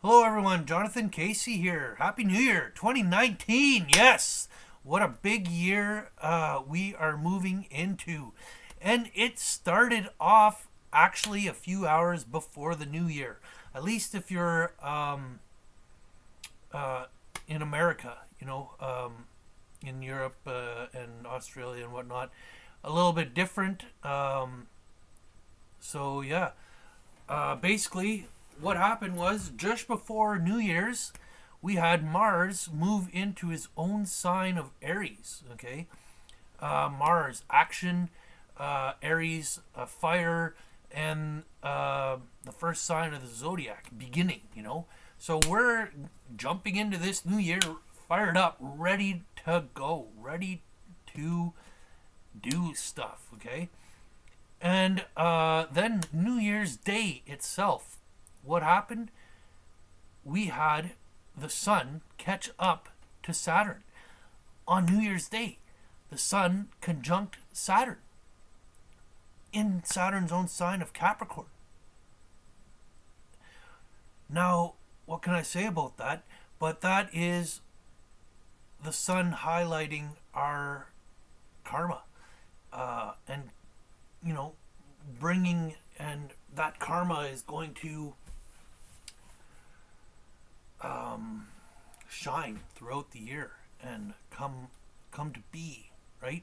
Hello, everyone. Jonathan Casey here. Happy New Year 2019. Yes. What a big year we are moving into. And it started off actually a few hours before the new year. At least if you're uh, in America, in Europe and Australia and whatnot. A little bit different. Yeah. Basically, what happened was just before New Year's, we had Mars move into his own sign of Aries. Okay, Mars action, Aries fire, and the first sign of the zodiac beginning. So we're jumping into this new year fired up, ready to go, ready to do stuff. Okay, and then New Year's Day itself, what happened? We had the sun catch up to Saturn on New Year's Day. The sun conjunct Saturn in Saturn's own sign of Capricorn. Now, what can I say about that? But that is the sun highlighting our karma, and you know, bringing, and that karma is going to shine throughout the year and come to be, right?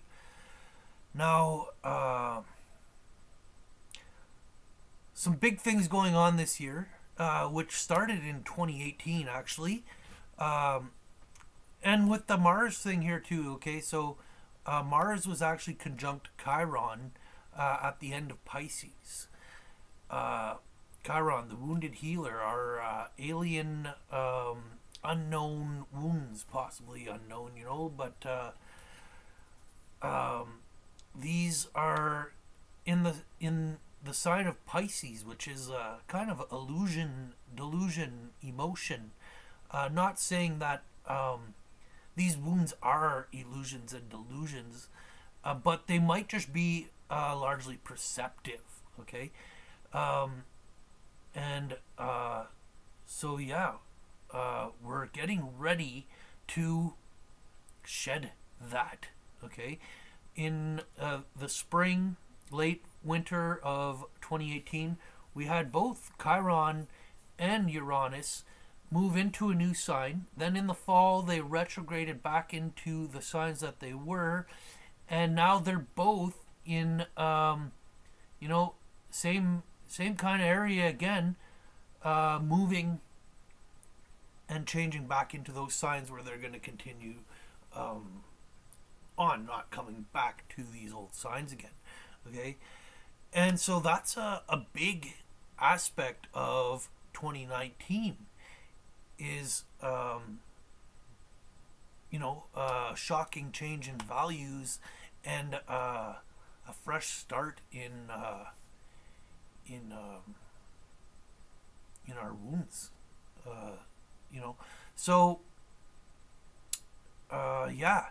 Now, some big things going on this year, which started in 2018 actually, and with the Mars thing here too. Okay, so Mars was actually conjunct Chiron at the end of Pisces. Uh, Chiron, the wounded healer, our alien, unknown wounds, possibly unknown, but these are in the sign of Pisces, which is kind of illusion, delusion, emotion. Not saying that these wounds are illusions and delusions, but they might just be largely perceptive. Okay, and so yeah, we're getting ready to shed that. Okay, in the spring, late winter of 2018, we had both Chiron and Uranus move into a new sign. Then in the fall, they retrograded back into the signs that they were, and now they're both in you know same kind of area again, moving and changing back into those signs where they're going to continue um, on, not coming back to these old signs again. Okay, and so that's a big aspect of 2019 is shocking change in values, and a fresh start in in our wounds. Uh, you know, so yeah,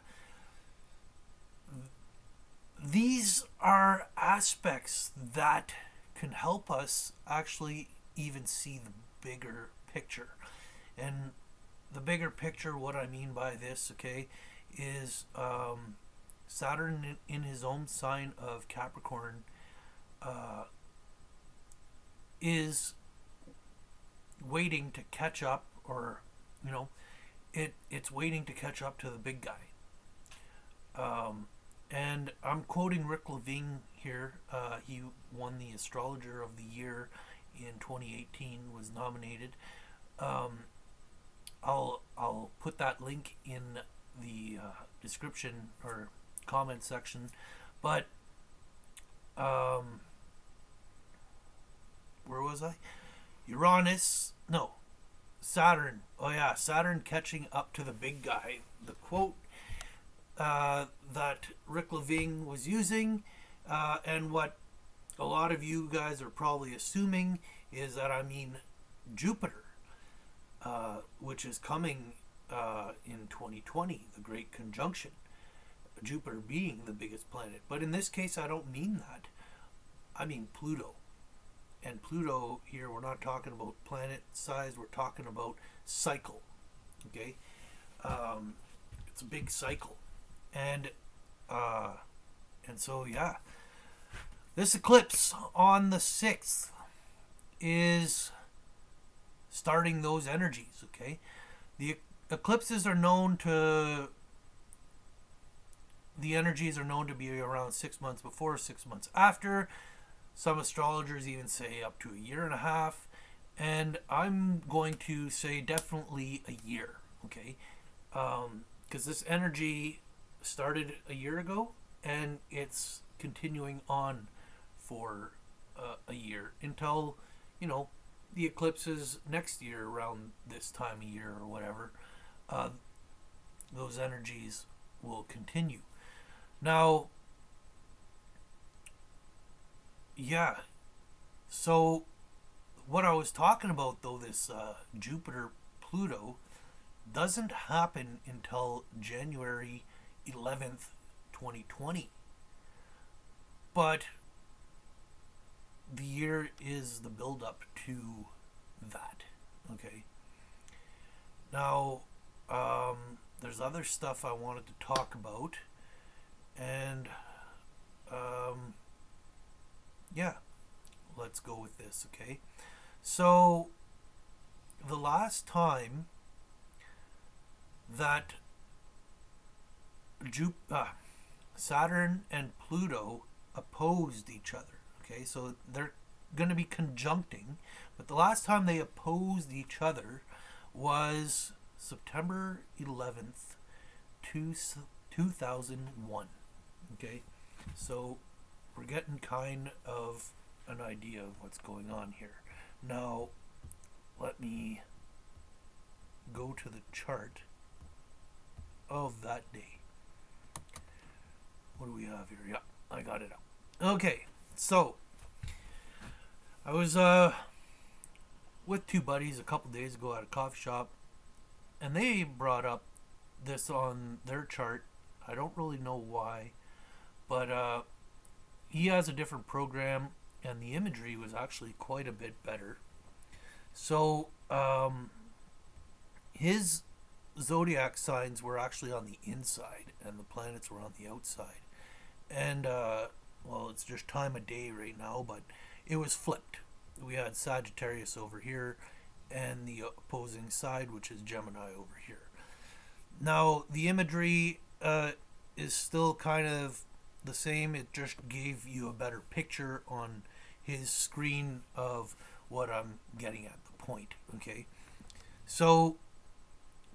these are aspects that can help us actually even see the bigger picture. And the bigger picture, what I mean by this, okay, is Saturn in his own sign of Capricorn uh, is waiting to catch up, or you know, it's waiting to catch up to the big guy. And I'm quoting Rick Levine here. He won the Astrologer of the Year in 2018. Was nominated. Um, I'll put that link in the description or comment section. But where was I? Uranus, no, Saturn. Oh yeah, Saturn catching up to the big guy. The quote that Rick Levine was using, and what a lot of you guys are probably assuming, is that I mean Jupiter, which is coming in 2020, the Great Conjunction. Jupiter being the biggest planet. But in this case, I don't mean that. I mean Pluto. and Pluto here, we're not talking about planet size, we're talking about cycle. Okay, it's a big cycle, and uh, and so yeah, this eclipse on the 6th is starting those energies. Okay, the eclipses are known to the energies are known to be around 6 months before, 6 months after. Some astrologers even say up to a year and a half, and I'm going to say definitely a year. Okay, because this energy started a year ago, and it's continuing on for a year until, you know, the eclipses next year around this time of year or whatever. Uh, those energies will continue. Now, yeah. So, what I was talking about though, this Jupiter Pluto doesn't happen until January 11th, 2020. But the year is the build up to that. Okay. Now, there's other stuff I wanted to talk about, and yeah, let's go with this. Okay. So, the last time that Saturn and Pluto opposed each other. Okay, so they're going to be conjuncting, but the last time they opposed each other was September 11th, 2001. Okay, so we're getting kind of an idea of what's going on here. Now, let me go to the chart of that day. What do we have here? Yeah, I got it out. Okay, so I was with two buddies a couple days ago at a coffee shop, and they brought up this on their chart. I don't really know why, but he has a different program, and the imagery was actually quite a bit better. So his zodiac signs were actually on the inside, and the planets were on the outside. And well, it's just time of day right now, but it was flipped. We had Sagittarius over here, and the opposing side, which is Gemini, over here. Now, the imagery is still kind of the same. It just gave you a better picture on his screen of what I'm getting at, the point. Okay, so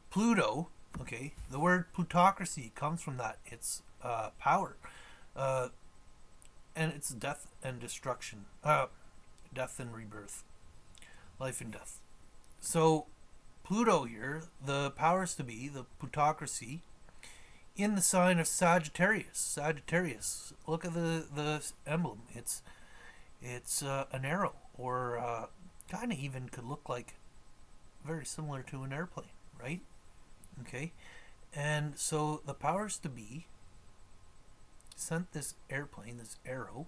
Pluto, okay, the word plutocracy comes from that. It's power, and it's death and destruction, death and rebirth, life and death. So Pluto here, the powers to be, the plutocracy, in the sign of Sagittarius. Sagittarius. Look at the emblem. It's an arrow, or kind of even could look like very similar to an airplane, right? Okay, and so the powers to be sent this airplane, this arrow,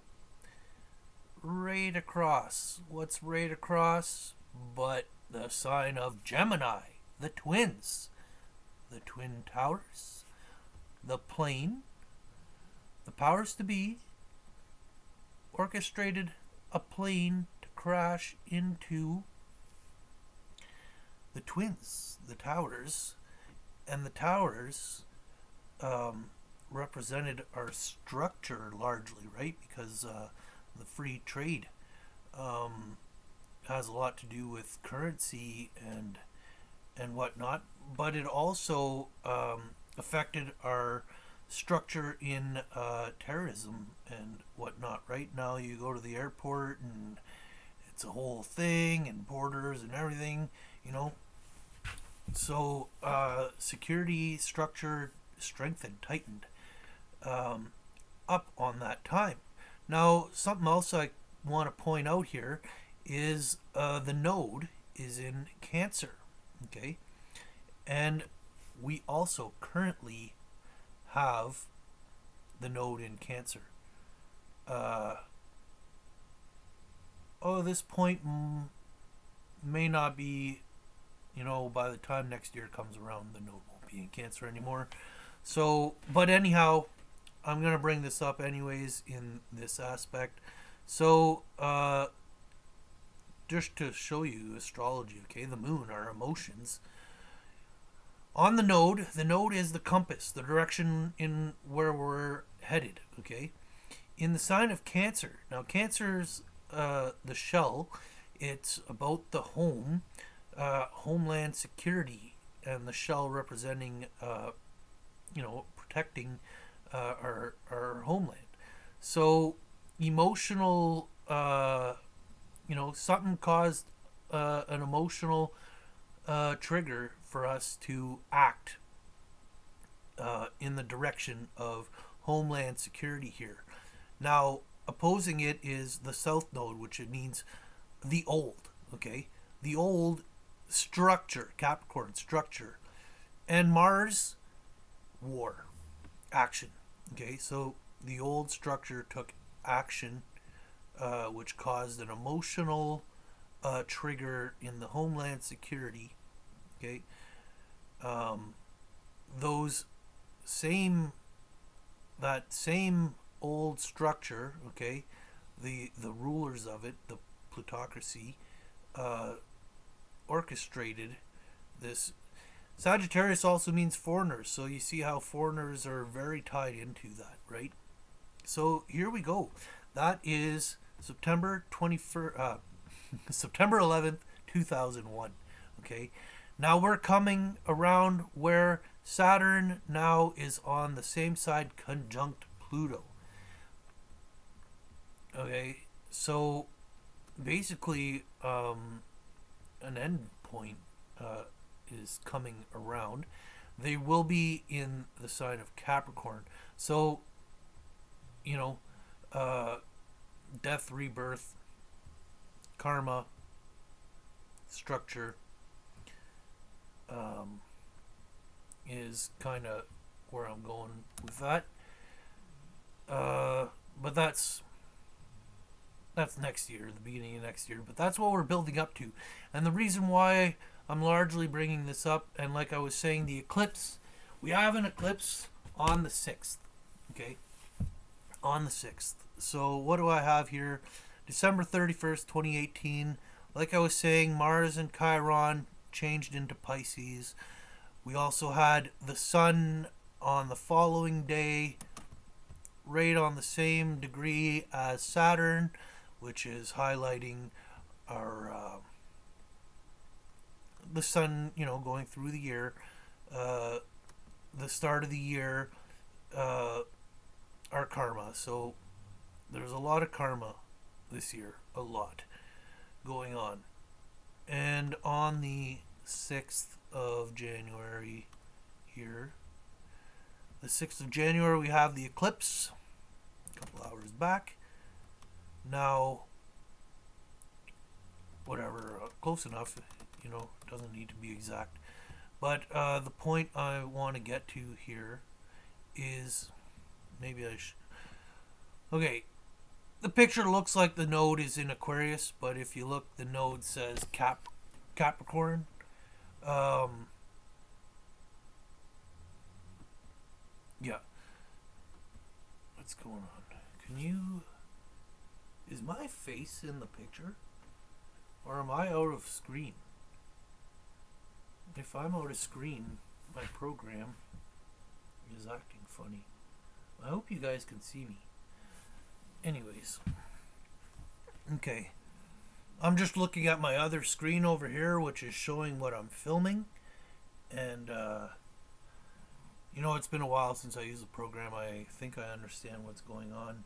right across. What's right across but the sign of Gemini, the twins, the twin towers, the plane. The powers to be orchestrated a plane to crash into the twins, the towers, and the towers represented our structure largely, right? Because the free trade has a lot to do with currency and whatnot, but it also affected our structure in terrorism and whatnot. Right now, you go to the airport and it's a whole thing, and borders and everything, you know. So security structure strengthened, tightened up on that time. Now, something else I want to point out here is the node is in Cancer, okay, and we also currently have the node in Cancer. oh, this point may not be, by the time next year comes around, the node won't be in Cancer anymore. So, but anyhow, I'm going to bring this up anyways in this aspect. So, just to show you astrology, okay, the moon, our emotions. On the node is the compass, the direction in where we're headed, okay? In the sign of Cancer, now Cancer's the shell, it's about the home, homeland security, and the shell representing, protecting our homeland. So, emotional, something caused an emotional trigger for us to act in the direction of homeland security here. Now, opposing it is the south node, which it means the old, okay? The old structure, Capricorn structure. And Mars, war, action, okay? So the old structure took action, which caused an emotional trigger in the homeland security, okay? Those that same old structure, okay, the rulers of it, the plutocracy, orchestrated this. Sagittarius also means foreigners, so you see how foreigners are very tied into that, right? So here we go. That is September 21st, September 11th, 2001. Okay, now we're coming around where Saturn now is on the same side conjunct Pluto. Okay, so basically, an end point is coming around. They will be in the sign of Capricorn. So, death, rebirth, karma, structure is kind of where I'm going with that. But that's next year, the beginning of next year. But that's what we're building up to. And the reason why I'm largely bringing this up, and like I was saying, the eclipse, we have an eclipse on the 6th. Okay? On the 6th. So what do I have here? December 31st, 2018. Like I was saying, Mars and Chiron changed into Pisces. We also had the sun on the following day, right on the same degree as Saturn, which is highlighting our the sun, going through the year, the start of the year, our karma. So there's a lot of karma this year, a lot going on. And on the 6th of January here, the 6th of January, we have the eclipse, a couple hours back. Now, whatever, close enough, doesn't need to be exact. But the point I want to get to here is, maybe I should, okay, the picture looks like the node is in Aquarius, but if you look, the node says Capricorn. Yeah. What's going on? Is my face in the picture? Or am I out of screen? If I'm out of screen, my program is acting funny. I hope you guys can see me. Anyways. Okay. I'm just looking at my other screen over here, which is showing what I'm filming. And, it's been a while since I used the program. I think I understand what's going on.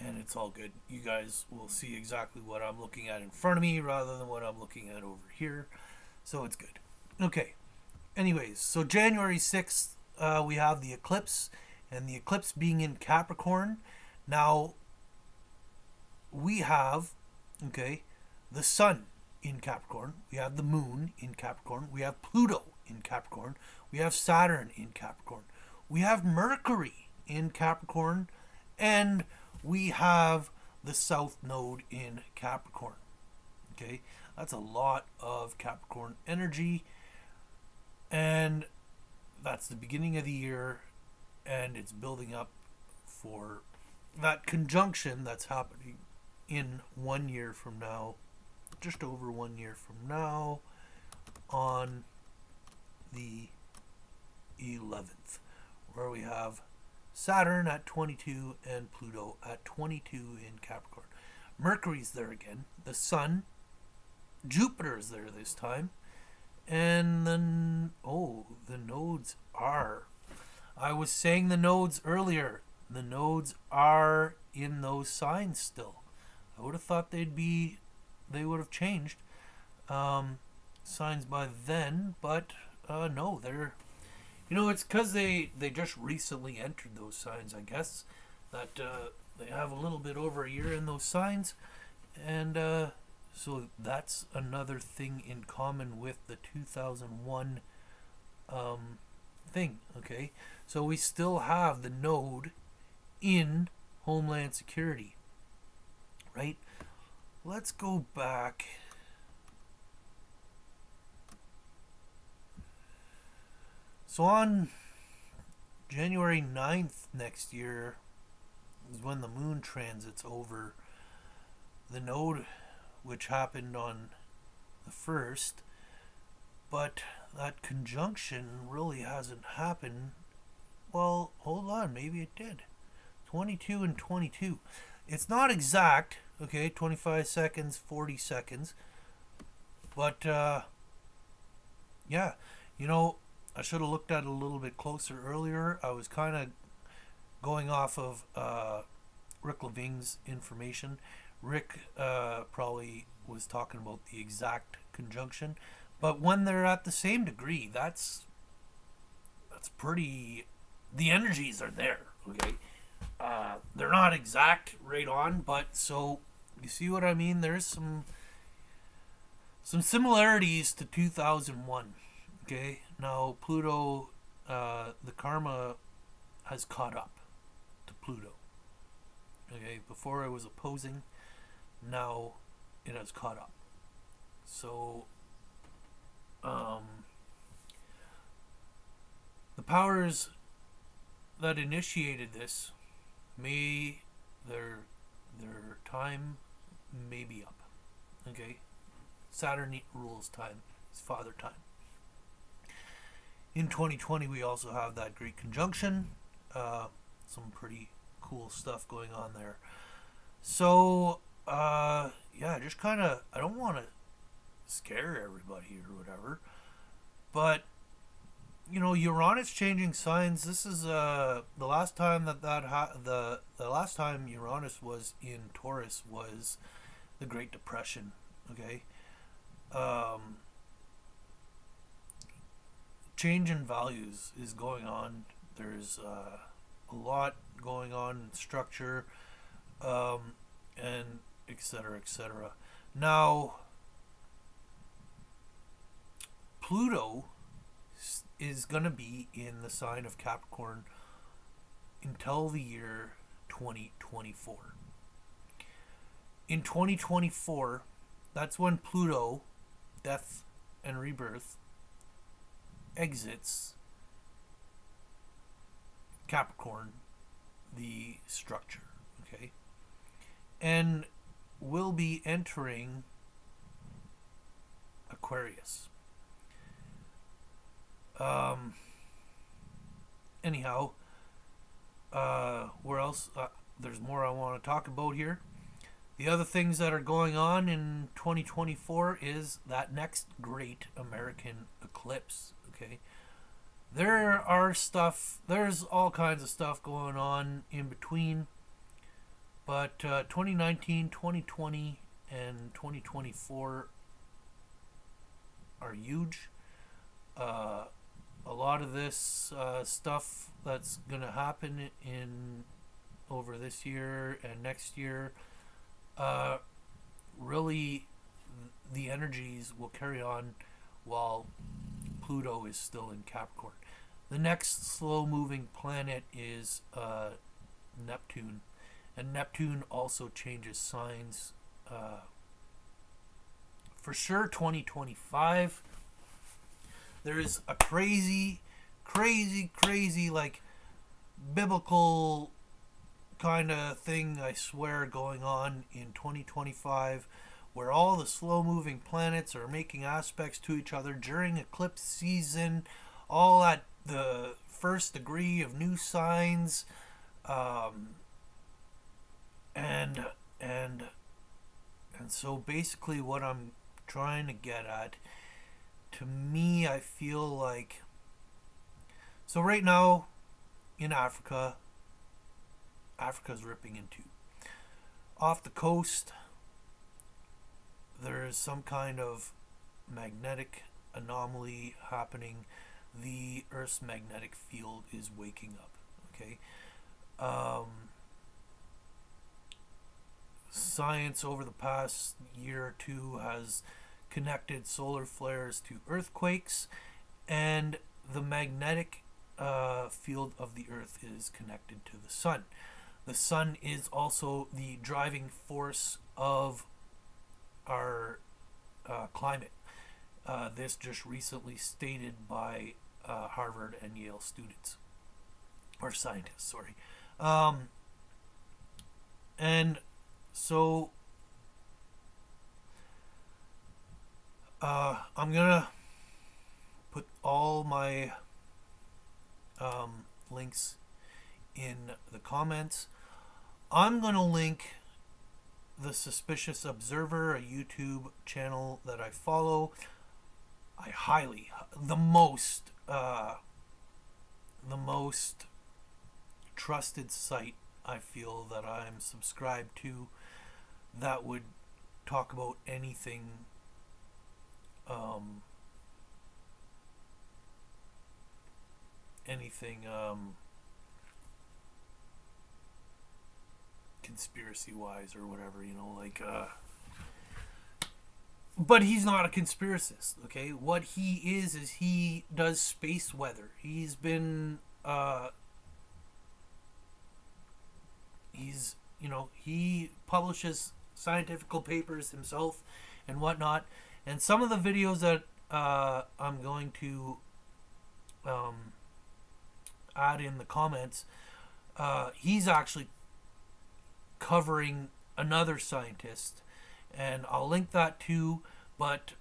And it's all good. You guys will see exactly what I'm looking at in front of me rather than what I'm looking at over here. So it's good. Okay. Anyways, so January 6th, we have the eclipse. And the eclipse being in Capricorn. Now, we have, the sun in Capricorn. We have the moon in Capricorn. We have Pluto in Capricorn. We have Saturn in Capricorn. We have Mercury in Capricorn. And we have the south node in Capricorn. Okay, that's a lot of Capricorn energy, and that's the beginning of the year, and it's building up for that conjunction that's happening in 1 year from now, just over 1 year from now, on the 11th, where we have Saturn at 22 and Pluto at 22 in Capricorn. Mercury's there again, the Sun, Jupiter's there this time, and then, the nodes are. I was saying the nodes earlier. The nodes are in those signs still. I would have thought they would have changed signs by then, but no, they're, it's because they just recently entered those signs, I guess, that they have a little bit over a year in those signs, and so that's another thing in common with the 2001 thing. Okay, so we still have the node in Homeland Security, right? Let's go back. So on January 9th next year is when the moon transits over the node, which happened on the 1st, but that conjunction really hasn't happened. Well, hold on, maybe it did. 22 and 22. It's not exact, okay, 25 seconds, 40 seconds, but yeah, I should have looked at it a little bit closer earlier. I was kind of going off of Rick Levine's information. Rick probably was talking about the exact conjunction, but when they're at the same degree, that's pretty. The energies are there. Okay, they're not exact right on, but so you see what I mean. There's some similarities to 2001. Okay, now Pluto, the karma has caught up to Pluto. Okay, before it was opposing, now it has caught up. So, the powers that initiated this their time may be up. Okay, Saturn rules time. It's father time. In 2020, we also have that great conjunction. Some pretty cool stuff going on there. So, yeah, just kind of, I don't want to scare everybody or whatever, but, Uranus changing signs. This is the last time the last time Uranus was in Taurus was the Great Depression. Okay, change in values is going on. There's a lot going on in structure, and etc. etc. Now, Pluto is going to be in the sign of Capricorn until the year 2024. In 2024, that's when Pluto, death and rebirth, exits Capricorn, the structure, okay, and will be entering Aquarius. Anyhow, where else? There's more I want to talk about here. The other things that are going on in 2024 is that next great American eclipse. Okay, there's all kinds of stuff going on in between, but 2019, 2020, and 2024 are huge. A lot of this stuff that's going to happen in over this year and next year, really the energies will carry on while Pluto is still in Capricorn. The next slow moving planet is Neptune, and Neptune also changes signs for sure 2025. There is a crazy, like biblical kind of thing, I swear, going on in 2025, where all the slow moving planets are making aspects to each other during eclipse season, all at the first degree of new signs, and and and so basically what I'm trying to get at, to me, I feel like, so right now in Africa's ripping in two. Off the coast, there is some kind of magnetic anomaly happening. The Earth's magnetic field is waking up. Okay. Science over the past year or two has connected solar flares to earthquakes, and the magnetic field of the Earth is connected to the sun. The sun is also the driving force of our climate. This just recently stated by Harvard and Yale students, or scientists, sorry. And so I'm gonna put all my links in the comments. I'm gonna link the Suspicious Observer, a YouTube channel that I follow. I highly, the most trusted site I feel that I'm subscribed to, that would talk about anything conspiracy wise or whatever, like but he's not a conspiracist. Okay, what he is he does space weather. He's been he publishes scientific papers himself and whatnot, and some of the videos that I'm going to add in the comments, he's actually covering another scientist, and I'll link that too. But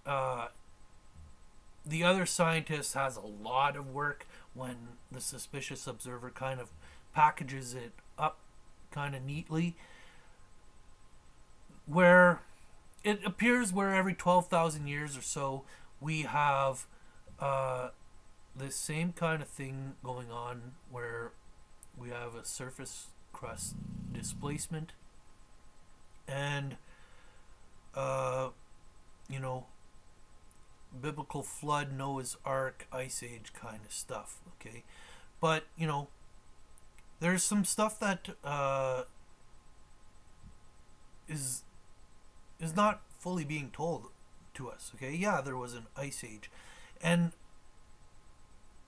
the other scientist has a lot of work when the Suspicious Observer kind of packages it up kind of neatly, where it appears where every 12,000 years or so we have this same kind of thing going on, where we have a surface crust displacement and biblical flood, Noah's Ark, Ice Age kind of stuff. Okay, but there's some stuff that is not fully being told to us. Okay, yeah, there was an Ice Age, and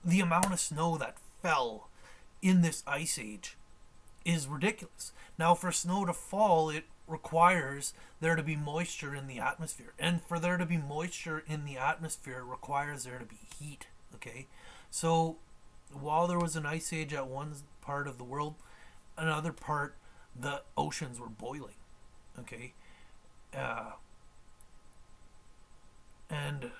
the amount of snow that fell in this Ice Age is ridiculous. Now, for snow to fall, it requires there to be moisture in the atmosphere, and for there to be moisture in the atmosphere, it requires there to be heat. Okay, so while there was an Ice Age at one part of the world, another part, the oceans were boiling. Okay, and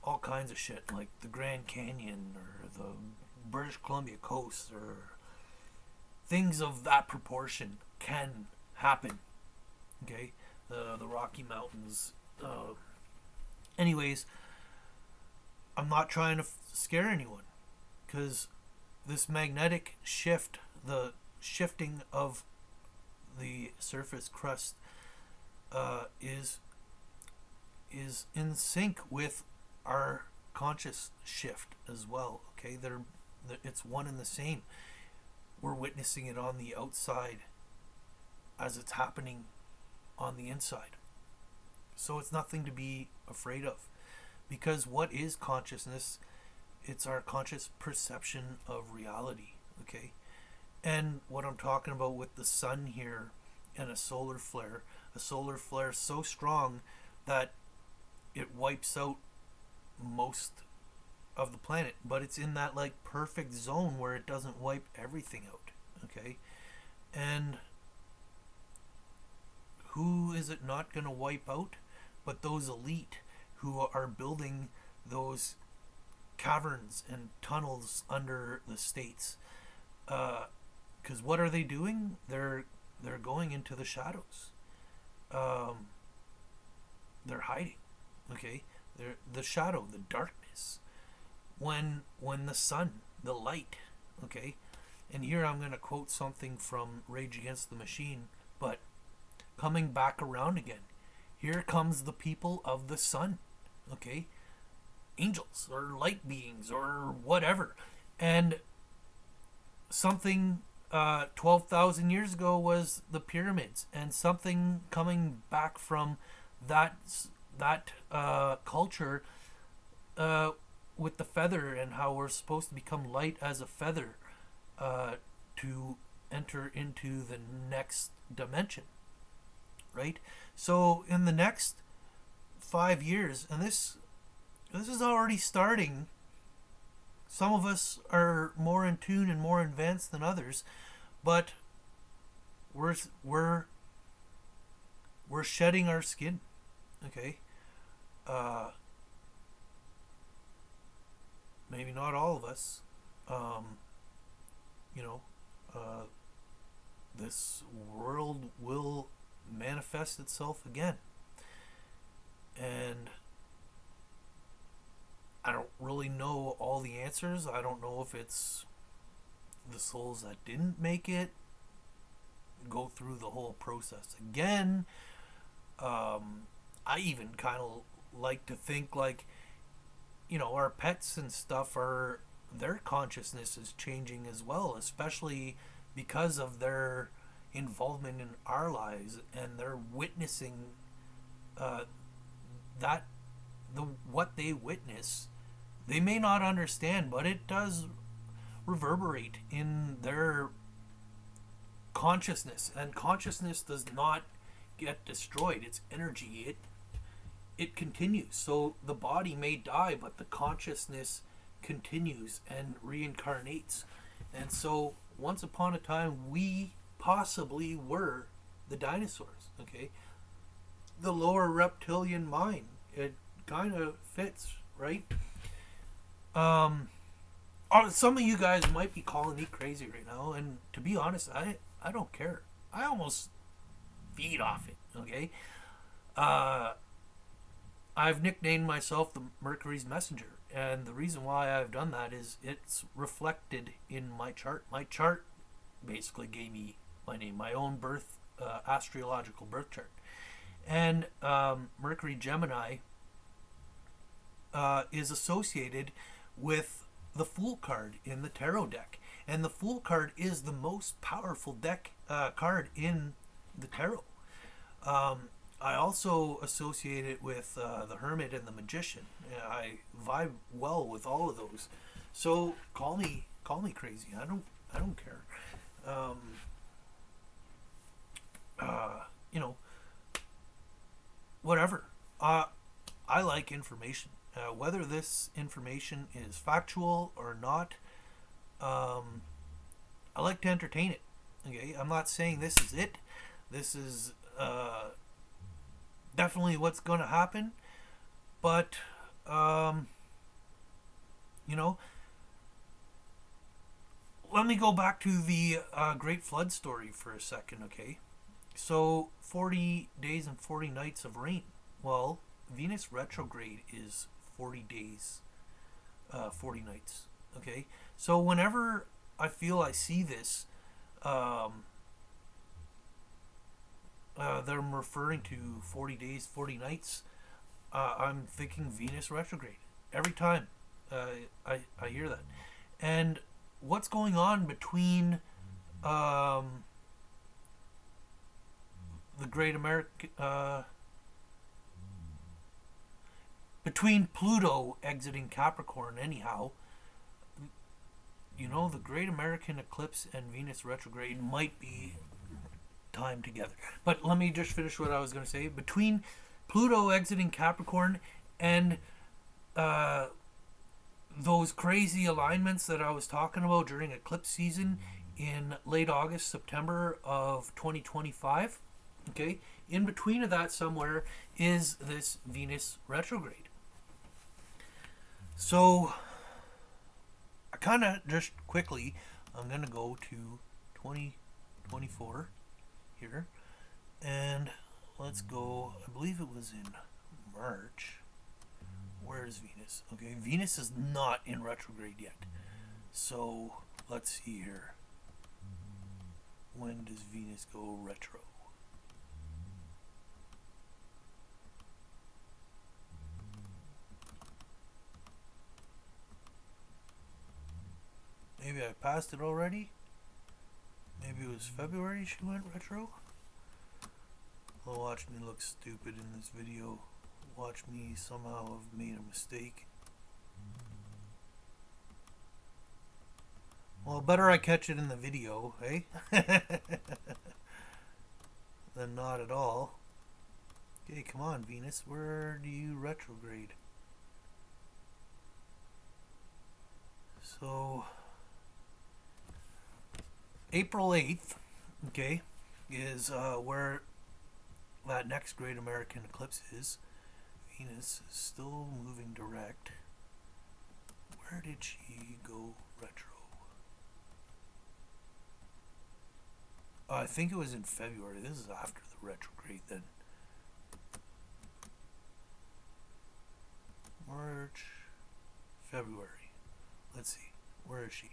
all kinds of shit, like the Grand Canyon or the British Columbia coast, or things of that proportion can happen. Okay, the Rocky Mountains. Anyways, I'm not trying to scare anyone, because this magnetic shift, the shifting of the surface crust, is in sync with our conscious shift as well. Okay, it's one and the same. We're witnessing it on the outside as it's happening on the inside. So it's nothing to be afraid of, because what is consciousness? It's our conscious perception of reality. Okay, And what I'm talking about with the sun here and a solar flare so strong that it wipes out most of the planet, but it's in that like perfect zone where it doesn't wipe everything out. Okay, and who is it not going to wipe out but those elite who are building those caverns and tunnels under the states? Because what are they doing? They're going into the shadows. Um, they're hiding. Okay, they're the shadow, the darkness. When the sun, the light. Okay, and here I'm going to quote something from Rage Against the Machine, but coming back around again. Here comes the people of the sun. Okay, angels or light beings or whatever, and something 12,000 years ago was the pyramids, and something coming back from that culture uh, with the feather and how we're supposed to become light as a feather to enter into the next dimension, right? So in the next 5 years, and this is already starting. Some of us are more in tune and more advanced than others, but we're we're we're shedding our skin. Okay, uh, maybe not all of us. Um, you know, uh, this world will manifest itself again, and I don't really know all the answers. I don't know if it's the souls that didn't make it go through the whole process again. I even kind of like to think like, our pets and stuff are, their consciousness is changing as well, especially because of their involvement in our lives, and they're witnessing uh, that the what they witness, they may not understand, but it does reverberate in their consciousness, and consciousness does not get destroyed. It's energy. It continues. So the body may die, but the consciousness continues and reincarnates. And so once upon a time, we possibly were the dinosaurs. Okay, the lower reptilian mind. It kind of fits, right? Um, some of you guys might be calling me crazy right now, and to be honest, I don't care. I almost feed off it. Okay, uh, I've nicknamed myself the Mercury's Messenger, and the reason why I've done that is it's reflected in my chart. My chart basically gave me my name, my own birth astrological birth chart, and Mercury Gemini is associated with the Fool card in the tarot deck, and the Fool card is the most powerful deck card in the tarot. I also associate it with the Hermit and the Magician. I vibe well with all of those. So call me crazy. I don't care. Um, you know, whatever. I like information. Whether this information is factual or not, I like to entertain it. Okay, I'm not saying this is it. This is definitely what's going to happen, but you know, let me go back to the Great Flood story for a second. Okay, so 40 days and 40 nights of rain. Well, Venus retrograde is 40 days, 40 nights. Okay, so whenever I feel I see this, they're referring to 40 days, 40 nights. I'm thinking Venus retrograde every time I hear that. And what's going on between the Great America, between Pluto exiting Capricorn, anyhow, the Great American Eclipse and Venus retrograde might be timed together. But let me just finish what I was going to say. Between Pluto exiting Capricorn and uh, those crazy alignments that I was talking about during eclipse season in late August, September of 2025, okay, in between of that somewhere is this Venus retrograde. So, I kind of just quickly, I'm going to go to 2024 here, and let's go, I believe it was in March. Where is Venus? Okay, Venus is not in retrograde yet. So, let's see here. When does Venus go retro? Maybe I passed it already? Maybe it was February she went retro? Well, watch me look stupid in this video. Watch me somehow have made a mistake. Well, better I catch it in the video, eh? Than not at all. Okay, come on, Venus. Where do you retrograde? So, April 8th, okay, is where that next Great American Eclipse is. Venus is still moving direct. Where did she go retro? I think it was in February. This is after the retrograde then. March, February. Let's see. Where is she?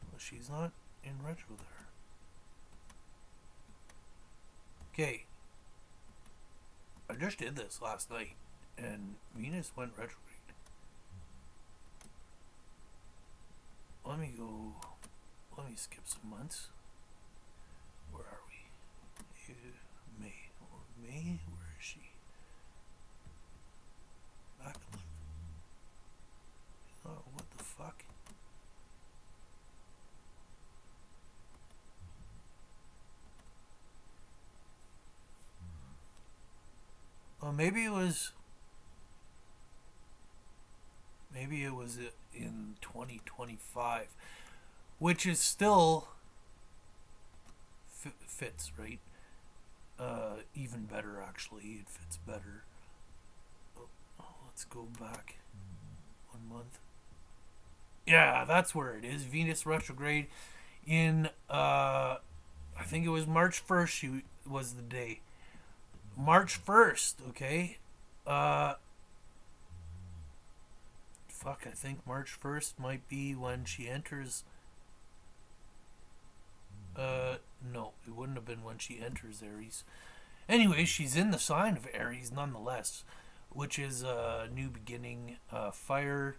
Well, she's not in retro there. Okay. I just did this last night, and Venus went retrograde. Let me skip some months. Where are we? May. May? Where is she? Back a month. Oh, what the fuck? Well, maybe it was in 2025, which is still fits, right? Even better, actually. It fits better. Let's go back 1 month. Yeah, that's where it is. Venus retrograde in I think it was March 1st. She was the day. March 1st, okay? Fuck, I think March 1st might be when she enters. No, it wouldn't have been when she enters Aries. Anyway, she's in the sign of Aries nonetheless, which is a new beginning, fire.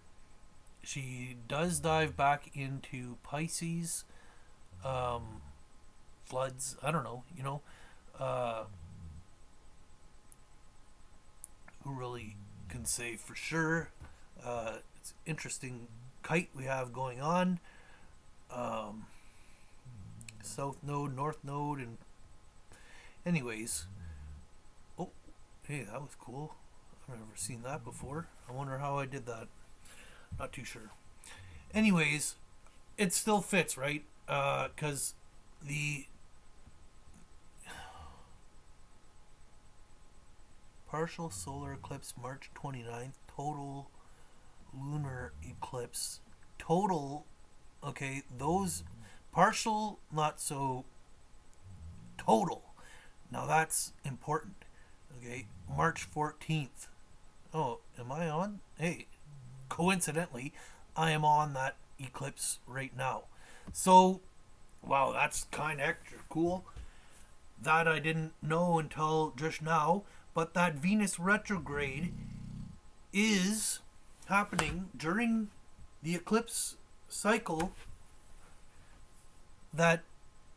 She does dive back into Pisces, floods. I don't know, who really can say for sure? It's interesting kite we have going on. South node, north node, and anyways. Oh, hey, that was cool. I've never seen that before. I wonder how I did that. Not too sure. Anyways, it still fits, right? Because the partial solar eclipse March 29th, total lunar eclipse. Total, okay, those partial, not so total. Now that's important. Okay, March 14th. Oh, am I on? Hey, coincidentally, I am on that eclipse right now. So, wow, that's kind of extra cool. That I didn't know until just now. But that Venus retrograde is happening during the eclipse cycle that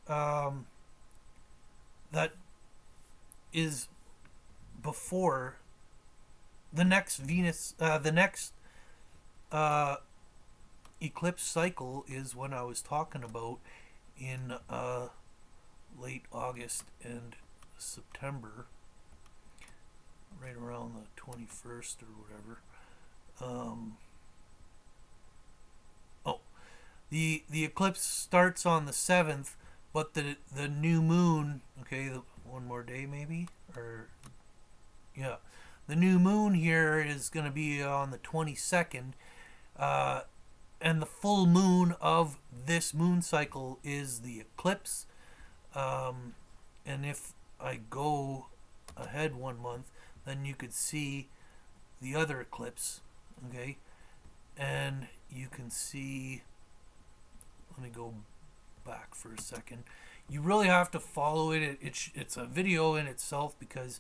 that is before the next Venus, the next eclipse cycle is when I was talking about in late August and September, right around the 21st or whatever. Oh, the eclipse starts on the 7th, but the new moon, okay, one more day maybe, or yeah, the new moon here is going to be on the 22nd, and the full moon of this moon cycle is the eclipse. And if I go ahead one month, then you could see the other eclipse, okay, and you can see, let me go back for a second. You really have to follow it. It's a video in itself because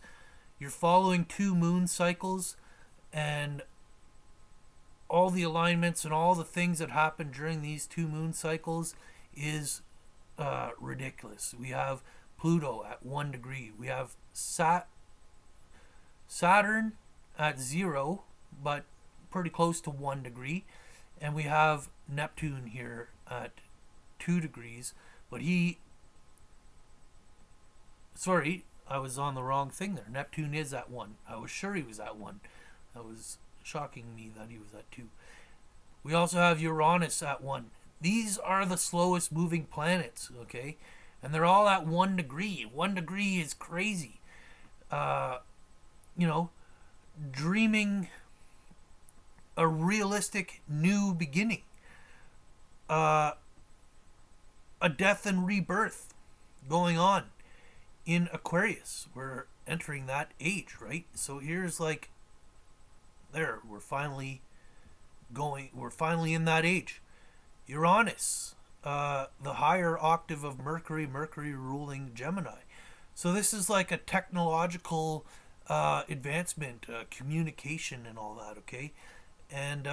you're following two moon cycles, and all the alignments and all the things that happen during these two moon cycles is ridiculous. We have Pluto at 1 degree. We have Saturn at 0, but pretty close to 1 degree. And we have Neptune here at 2 degrees. But sorry, I was on the wrong thing there. Neptune is at 1. I was sure he was at 1. That was shocking me that he was at 2. We also have Uranus at 1. These are the slowest moving planets, okay? And they're all at 1 degree. 1 degree is crazy. Dreaming a realistic new beginning. A death and rebirth going on in Aquarius. We're entering that age, right? So here's like, we're finally in that age. Uranus, the higher octave of Mercury ruling Gemini. So this is like a technological advancement, communication and all that, okay? And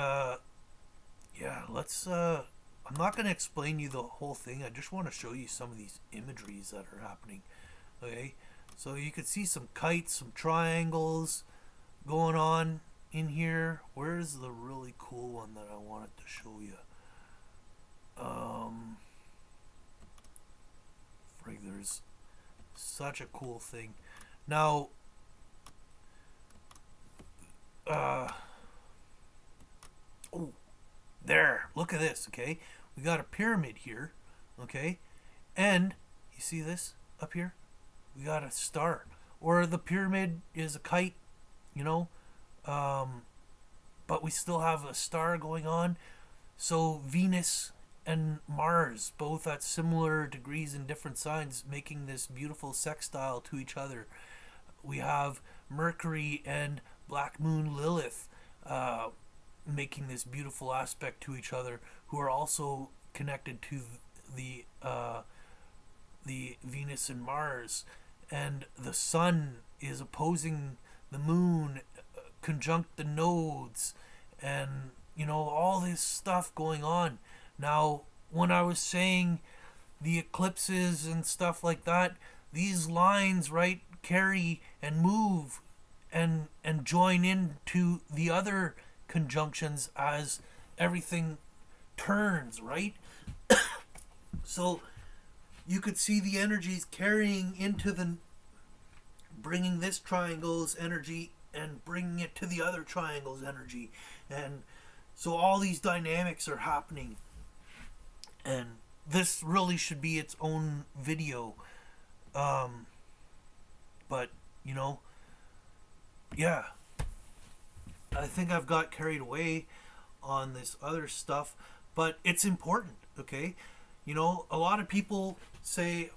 let's I'm not going to explain you the whole thing. I just want to show you some of these imageries that are happening, okay? So you can see some kites, some triangles going on in here. Where's the really cool one that I wanted to show you? There's such a cool thing. Now, there, look at this, okay? We got a pyramid here, okay? And, you see this up here? We got a star. Or the pyramid is a kite, but we still have a star going on. So Venus and Mars, both at similar degrees in different signs, making this beautiful sextile to each other. We have Mercury and Black Moon Lilith making this beautiful aspect to each other, who are also connected to the Venus and Mars. And the Sun is opposing the Moon, conjunct the nodes, and all this stuff going on. Now, when I was saying the eclipses and stuff like that, these lines, right, carry and move and join into the other conjunctions as everything turns, right? So you could see the energies carrying into bringing this triangle's energy and bringing it to the other triangle's energy. And so all these dynamics are happening. And this really should be its own video. But, yeah. I think I've got carried away on this other stuff. But it's important, okay? A lot of people say,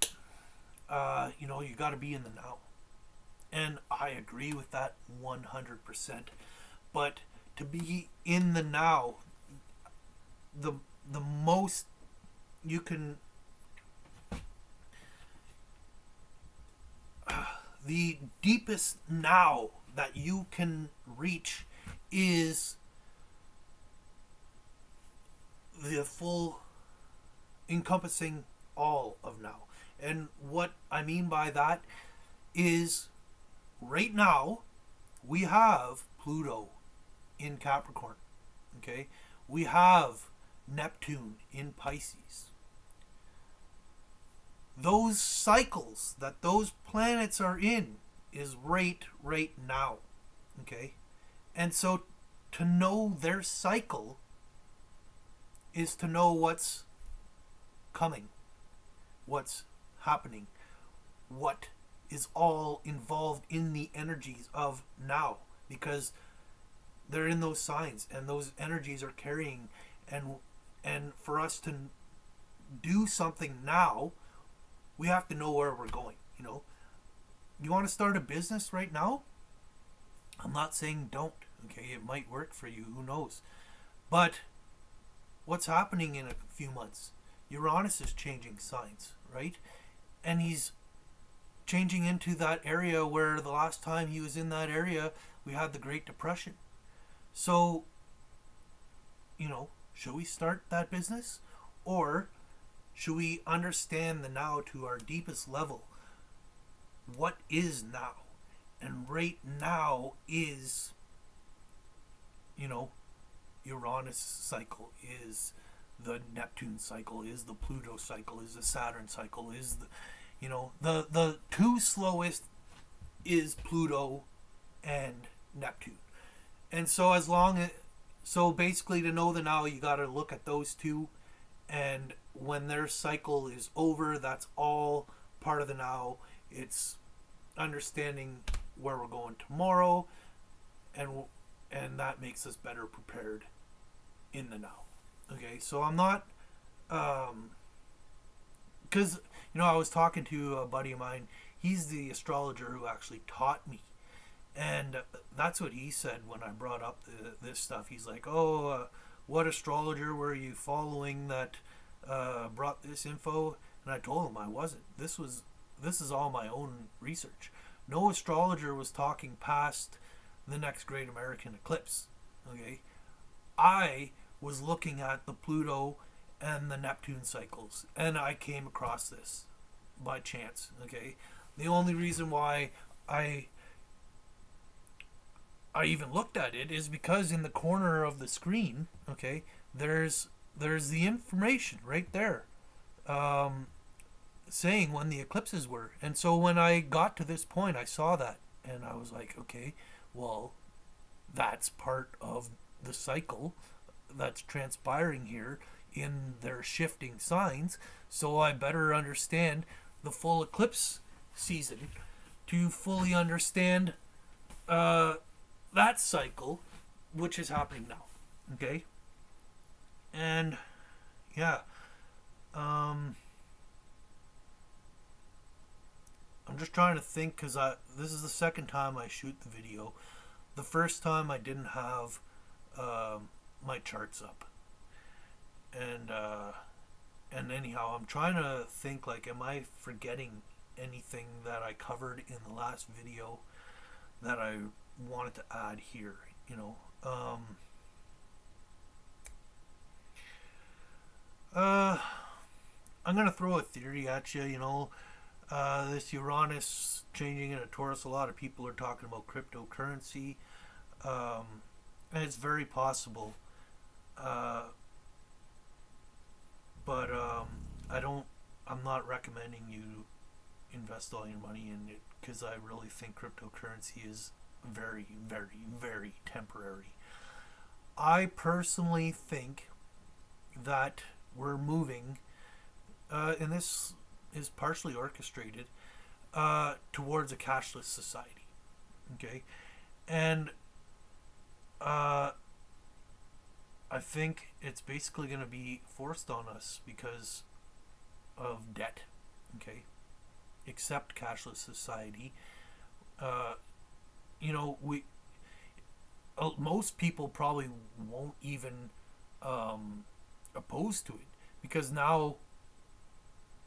you got to be in the now. And I agree with that 100%. But to be in the now, the most you can, the deepest now that you can reach is the full encompassing all of now. And what I mean by that is, right now we have Pluto in Capricorn, okay? We have Neptune in Pisces. Those cycles that those planets are in is right now. Okay? And so to know their cycle is to know what's coming, what's happening, what is all involved in the energies of now, because they're in those signs and those energies are carrying, and for us to do something now, we have to know where we're going. You want to start a business right now? I'm not saying don't. Okay, it might work for you, who knows. But what's happening in a few months? Uranus is changing signs, right? And he's changing into that area where the last time he was in that area, we had the Great Depression. So, should we start that business? Or should we understand the now to our deepest level? What is now? And right now is, Uranus cycle, is the Neptune cycle, is the Pluto cycle, is the Saturn cycle, is the two slowest is Pluto and Neptune. And so so basically, to know the now, you got to look at those two, and when their cycle is over, that's all part of the now. It's understanding where we're going tomorrow, and that makes us better prepared in the now. Okay, so I'm not, because I was talking to a buddy of mine. He's the astrologer who actually taught me, and that's what he said when I brought up this stuff. He's like, "Oh, what astrologer were you following that brought this info?" And I told him I wasn't. This is all my own research. No astrologer was talking past the next great American eclipse. Okay, I was looking at the Pluto and the Neptune cycles, and I came across this by chance. Okay, the only reason why I even looked at it is because in the corner of the screen, okay, there's the information right there, saying when the eclipses were. And so when I got to this point, I saw that, and I was like, okay, well, that's part of the cycle that's transpiring here in their shifting signs. So I better understand the full eclipse season to fully understand that cycle, which is happening now. Okay, and yeah, I'm just trying to think, because this is the second time I shoot the video. The first time I didn't have my charts up, and anyhow, I'm trying to think, like, am I forgetting anything that I covered in the last video that I wanted to add here? I'm gonna throw a theory at you. This Uranus changing into Taurus, a lot of people are talking about cryptocurrency, and it's very possible. But I'm not recommending you invest all your money in it, because I really think cryptocurrency is very, very, very temporary. I personally think that we're moving, and this is partially orchestrated, towards a cashless society. Okay, and I think it's basically going to be forced on us because of debt. Okay, accept cashless society. We most people probably won't even oppose to it, because now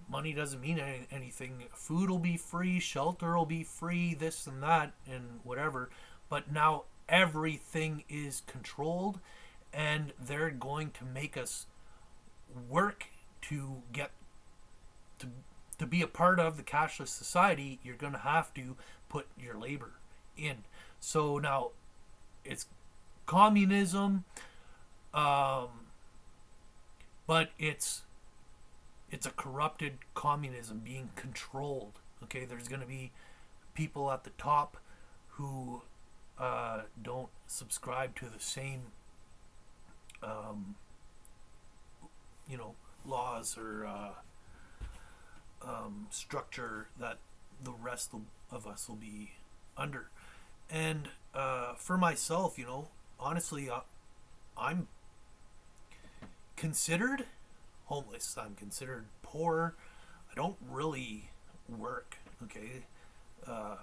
money doesn't mean anything. Food will be free, shelter will be free, this and that and whatever. But now everything is controlled, and they're going to make us work to get to be a part of the cashless society. You're going to have to put your labor in. So now it's communism, but it's a corrupted communism being controlled. Okay, there's going to be people at the top who don't subscribe to the same, um, laws or structure that the rest of us will be under. And for myself, honestly, I'm considered homeless. I'm considered poor. I don't really work. Okay, I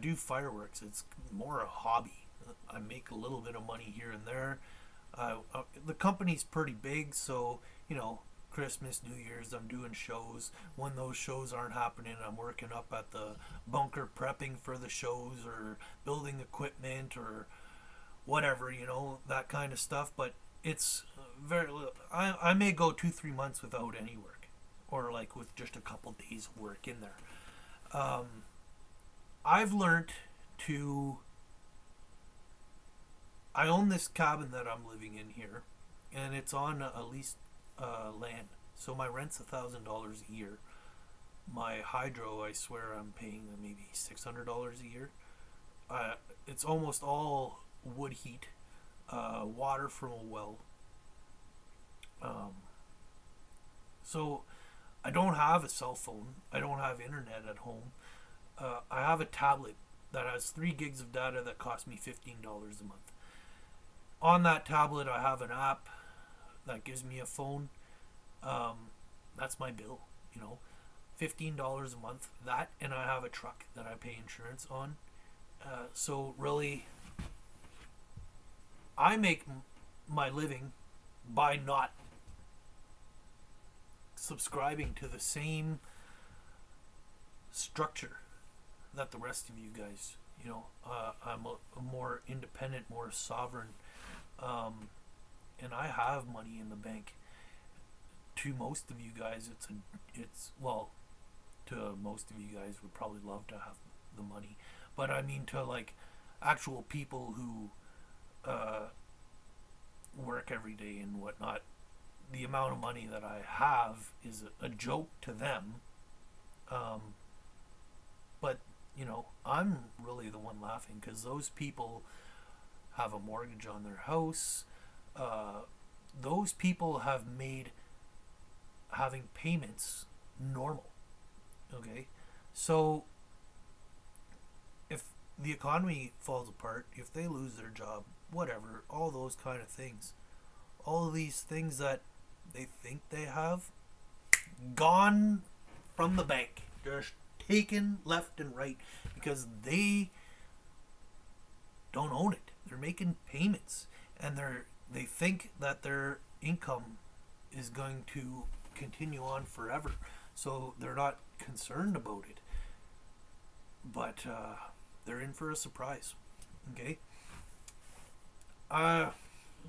do fireworks. It's more a hobby. I make a little bit of money here and there. The company's pretty big, so Christmas, New Year's, I'm doing shows. When those shows aren't happening, I'm working up at the bunker prepping for the shows or building equipment or whatever, that kind of stuff. But it's very little. I may go 2-3 months without any work, or like with just a couple days of work in there. I've learned to. I own this cabin that I'm living in here, and it's on a leased land. So my rent's $1,000 a year. My hydro, I swear, I'm paying maybe $600 a year. It's almost all wood heat, water from a well. So I don't have a cell phone. I don't have internet at home. I have a tablet that has 3 gigs of data that cost me $15 a month. On that tablet, I have an app that gives me a phone. That's my bill, $15 a month. That, and I have a truck that I pay insurance on. So really, I make my living by not subscribing to the same structure that the rest of you guys. I'm a more independent, more sovereign, and I have money in the bank. To most of you guys, to most of you guys would probably love to have the money, but I mean to like actual people who work every day and whatnot. The amount of money that I have is a joke to them, but I'm really the one laughing because those people have a mortgage on their house. Those people have made having payments normal. Okay, so if the economy falls apart, if they lose their job, whatever, all those kind of things, all of these things that they think they have, gone from the bank, just taken left and right because they don't own it. They're making payments, and they think that their income is going to continue on forever, so they're not concerned about it. But they're in for a surprise. Okay.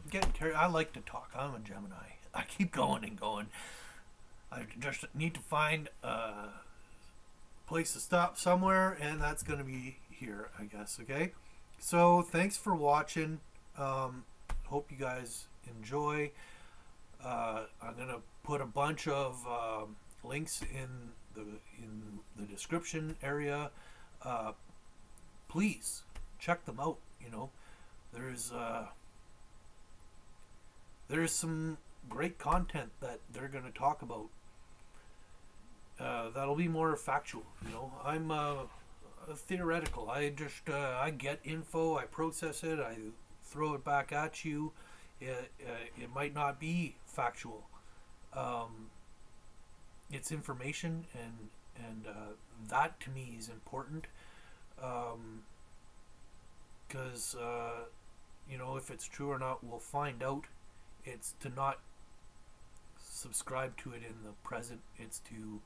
Getting carried. I like to talk. I'm a Gemini. I keep going and going. I just need to find a place to stop somewhere, and that's going to be here, I guess. Okay. So thanks for watching. Hope you guys enjoy. I'm gonna put a bunch of links in the description area. Please check them out. There's some great content that they're gonna talk about. That'll be more factual. I'm theoretical. I just I get info, I process it, I throw it back at you. It might not be factual. It's information, and that to me is important. Because if it's true or not, we'll find out. It's to not subscribe to it in the present. It's to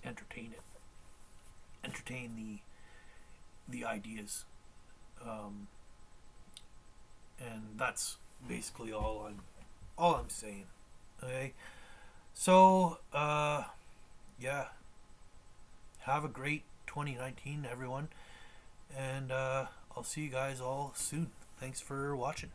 entertain it, entertain the ideas, and that's basically all I'm saying. Okay, so yeah, have a great 2019, everyone, and I'll see you guys all soon. Thanks for watching.